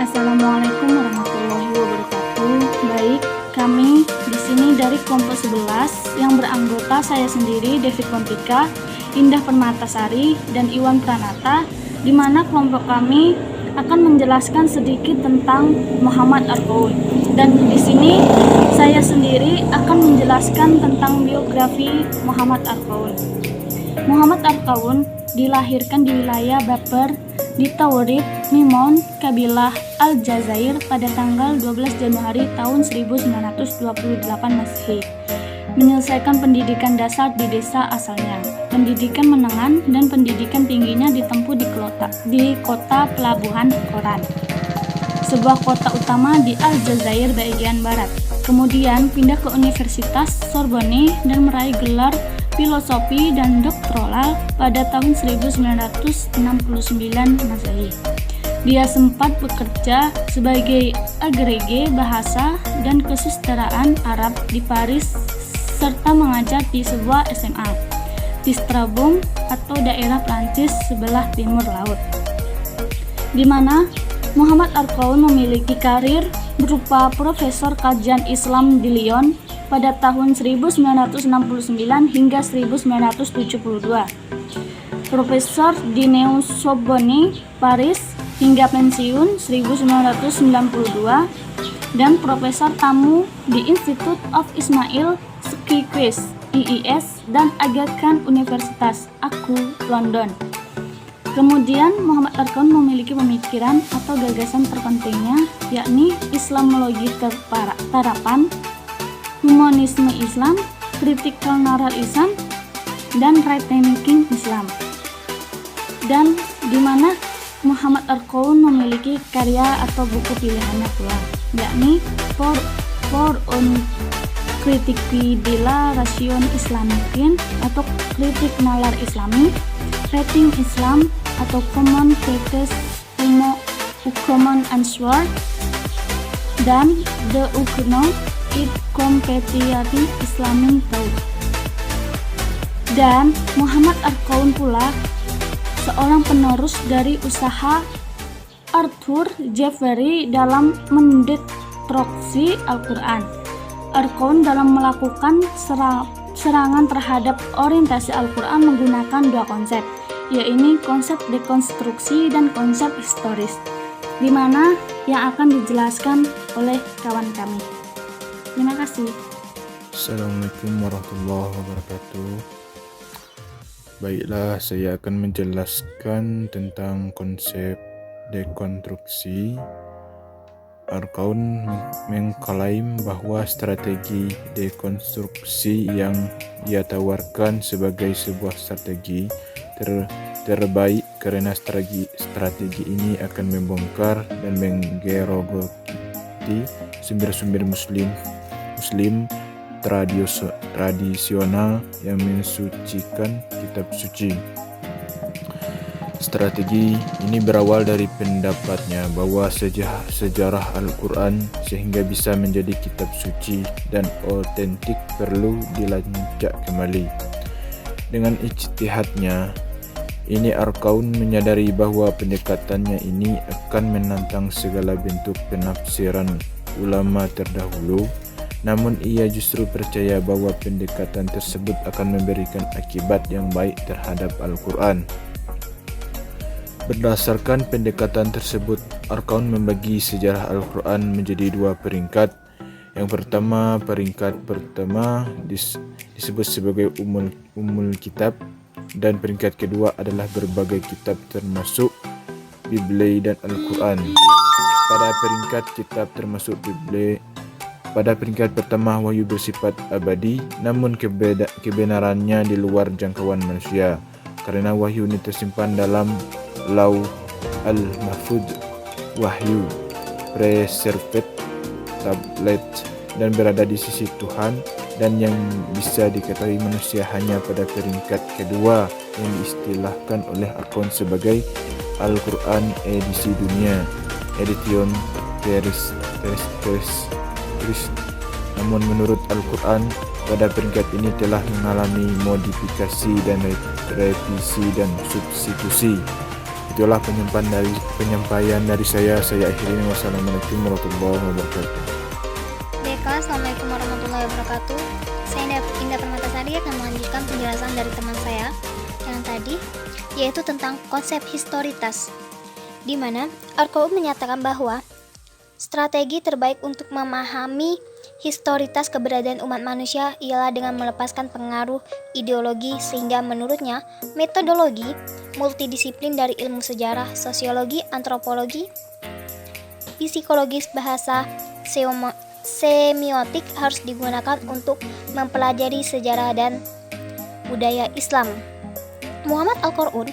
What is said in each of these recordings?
Assalamualaikum warahmatullahi wabarakatuh. Baik, kami di sini dari kelompok 11 yang beranggota saya sendiri, Devi Kontika, Indah Permatasari, dan Iwan Pranata, di mana kelompok kami akan menjelaskan sedikit tentang Muhammad Arqaun. Dan di sini saya sendiri akan menjelaskan tentang biografi Muhammad Arqaun. Muhammad Arqaun dilahirkan di wilayah Baper di Taurib, Mimon, kabilah Aljazair pada tanggal 12 Januari tahun 1928 Masehi. Menyelesaikan pendidikan dasar di desa asalnya. Pendidikan menengah dan pendidikan tingginya ditempuh di kota pelabuhan Oran, sebuah kota utama di Aljazair bagian barat. Kemudian pindah ke Universitas Sorbonne dan meraih gelar filosofi dan doktoral pada tahun 1969 Masehi. Dia sempat bekerja sebagai agrege bahasa dan kesusastraan Arab di Paris serta mengajar di sebuah SMA di Strasbourg atau daerah Prancis sebelah timur laut, di mana Muhammad Arqaun memiliki karir berupa profesor kajian Islam di Lyon pada tahun 1969 hingga 1972, profesor di Neo Sorbonne, Paris hingga pensiun 1992, dan profesor tamu di Institute of Ismail Squeeze, IIS, dan Aga Khan Universitas, Aku, London. Kemudian Muhammad Arqaun memiliki pemikiran atau gagasan terpentingnya, yakni Islamologi Terapan, Humanisme Islam, Critical Naralism, dan Right Thinking Islam. Dan di mana Muhammad Arqaun memiliki karya atau buku pilihannya pula, yakni For on Critique de la Ration Islamique atau Kritik Nalar Islami, Rating Islam atau Common Practice Common Answer, dan The Ukno It Competitive Islamic Thought. Dan Muhammad Arqaun pula seorang penerus dari usaha Arthur Jeffrey dalam mendekonstruksi Al-Quran. Arqaun dalam melakukan serangan terhadap orientasi Al-Quran menggunakan dua konsep, yaitu konsep dekonstruksi dan konsep historis, di mana yang akan dijelaskan oleh kawan kami. Terima kasih. Assalamualaikum warahmatullahi wabarakatuh. Baiklah, saya akan menjelaskan tentang konsep dekonstruksi. Arqaun mengklaim bahwa strategi dekonstruksi yang ia tawarkan sebagai sebuah strategi terbaik karena strategi ini akan membongkar dan menggerogoti sumber-sumber muslim tradisional yang mensucikan kitab suci. Strategi ini berawal dari pendapatnya bahwa sejarah Al-Quran sehingga bisa menjadi kitab suci dan otentik perlu dilacak kembali. Dengan ijtihadnya ini, Arqaun menyadari bahwa pendekatannya ini akan menantang segala bentuk penafsiran ulama terdahulu, namun ia justru percaya bahwa pendekatan tersebut akan memberikan akibat yang baik terhadap Al-Quran. Berdasarkan pendekatan tersebut, Arqaun membagi sejarah Al-Quran menjadi dua peringkat. Peringkat pertama disebut sebagai Ummul Kitab, dan peringkat kedua adalah berbagai kitab termasuk Bibli dan Al-Quran. Pada peringkat pertama, wahyu bersifat abadi, namun kebenarannya di luar jangkauan manusia, karena wahyu ini tersimpan dalam Lauh Al-Mahfuz, wahyu preserved tablet, dan berada di sisi Tuhan, dan yang bisa diketahui manusia hanya pada peringkat kedua yang diistilahkan oleh Arqaun sebagai Al-Quran edisi dunia, Edition Terrestres. Namun menurut Al-Quran, pada peringkat ini telah mengalami modifikasi dan revisi dan substitusi. Itulah penyampaian dari saya. Saya akhiri. Wassalamualaikum warahmatullahi wabarakatuh. Baiklah, Assalamualaikum warahmatullahi wabarakatuh. Saya Indah Permatasari akan melanjutkan penjelasan dari teman saya yang tadi, yaitu tentang konsep historitas, di mana Al-Quran menyatakan bahwa strategi terbaik untuk memahami historitas keberadaan umat manusia ialah dengan melepaskan pengaruh ideologi, sehingga menurutnya metodologi multidisiplin dari ilmu sejarah, sosiologi, antropologi, psikologis, bahasa, semiotik harus digunakan untuk mempelajari sejarah dan budaya Islam. Muhammad Al-Qur'an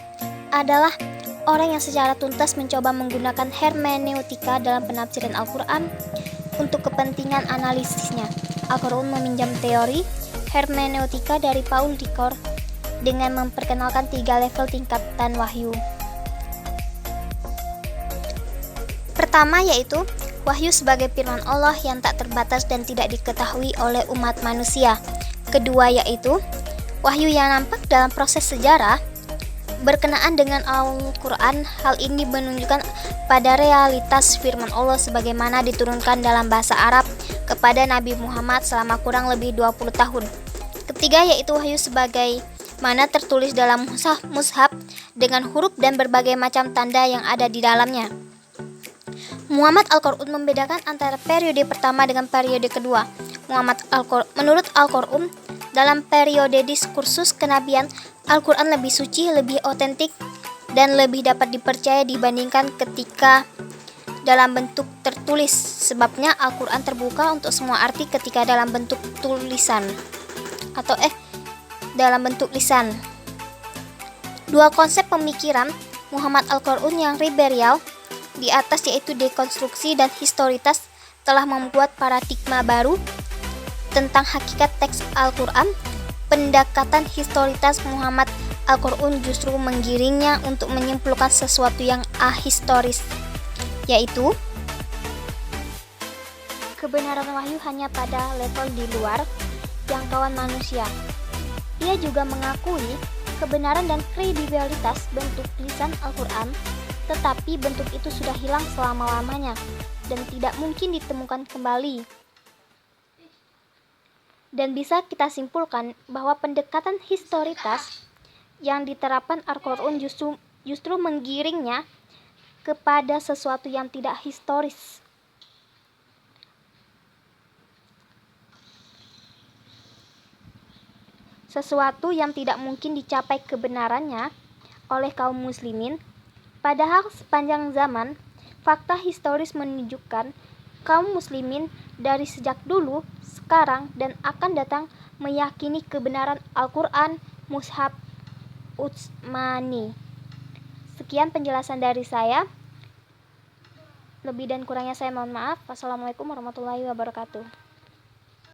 adalah orang yang secara tuntas mencoba menggunakan hermeneutika dalam penafsiran Al-Quran untuk kepentingan analisisnya. Al-Quran meminjam teori hermeneutika dari Paul Ricoeur dengan memperkenalkan 3 level tingkatan wahyu. Pertama yaitu wahyu sebagai firman Allah yang tak terbatas dan tidak diketahui oleh umat manusia. Kedua yaitu wahyu yang nampak dalam proses sejarah berkenaan dengan Al-Quran. Hal ini menunjukkan pada realitas firman Allah sebagaimana diturunkan dalam bahasa Arab kepada Nabi Muhammad selama kurang lebih 20 tahun. Ketiga yaitu wahyu sebagaimana tertulis dalam mushaf dengan huruf dan berbagai macam tanda yang ada di dalamnya. Muhammad Al-Qur'an membedakan antara periode pertama dengan periode kedua. Menurut Al-Qur'an, dalam periode diskursus kenabian, Al-Quran lebih suci, lebih otentik, dan lebih dapat dipercaya dibandingkan ketika dalam bentuk tertulis. Sebabnya Al-Quran terbuka untuk semua arti ketika dalam bentuk tulisan dalam bentuk lisan. Dua konsep pemikiran Muhammad Al-Qur'an yang liberal di atas, yaitu dekonstruksi dan historitas, telah membuat paradigma baru tentang hakikat teks Al-Quran. Pendekatan historitas Muhammad Al-Qur'an justru menggiringnya untuk menyimpulkan sesuatu yang ahistoris, yaitu kebenaran wahyu hanya pada level di luar jangkauan manusia. Ia juga mengakui kebenaran dan kredibilitas bentuk lisan Al-Quran, tetapi bentuk itu sudah hilang selama-lamanya dan tidak mungkin ditemukan kembali. Dan bisa kita simpulkan bahwa pendekatan historitas yang diterapkan Al-Qur'an justru menggiringnya kepada sesuatu yang tidak historis. Sesuatu yang tidak mungkin dicapai kebenarannya oleh kaum muslimin. Padahal sepanjang zaman, fakta historis menunjukkan kaum muslimin dari sejak dulu, sekarang, dan akan datang meyakini kebenaran Al-Quran, Mushaf Utsmani. Sekian penjelasan dari saya. Lebih dan kurangnya saya mohon maaf. Wassalamualaikum warahmatullahi wabarakatuh.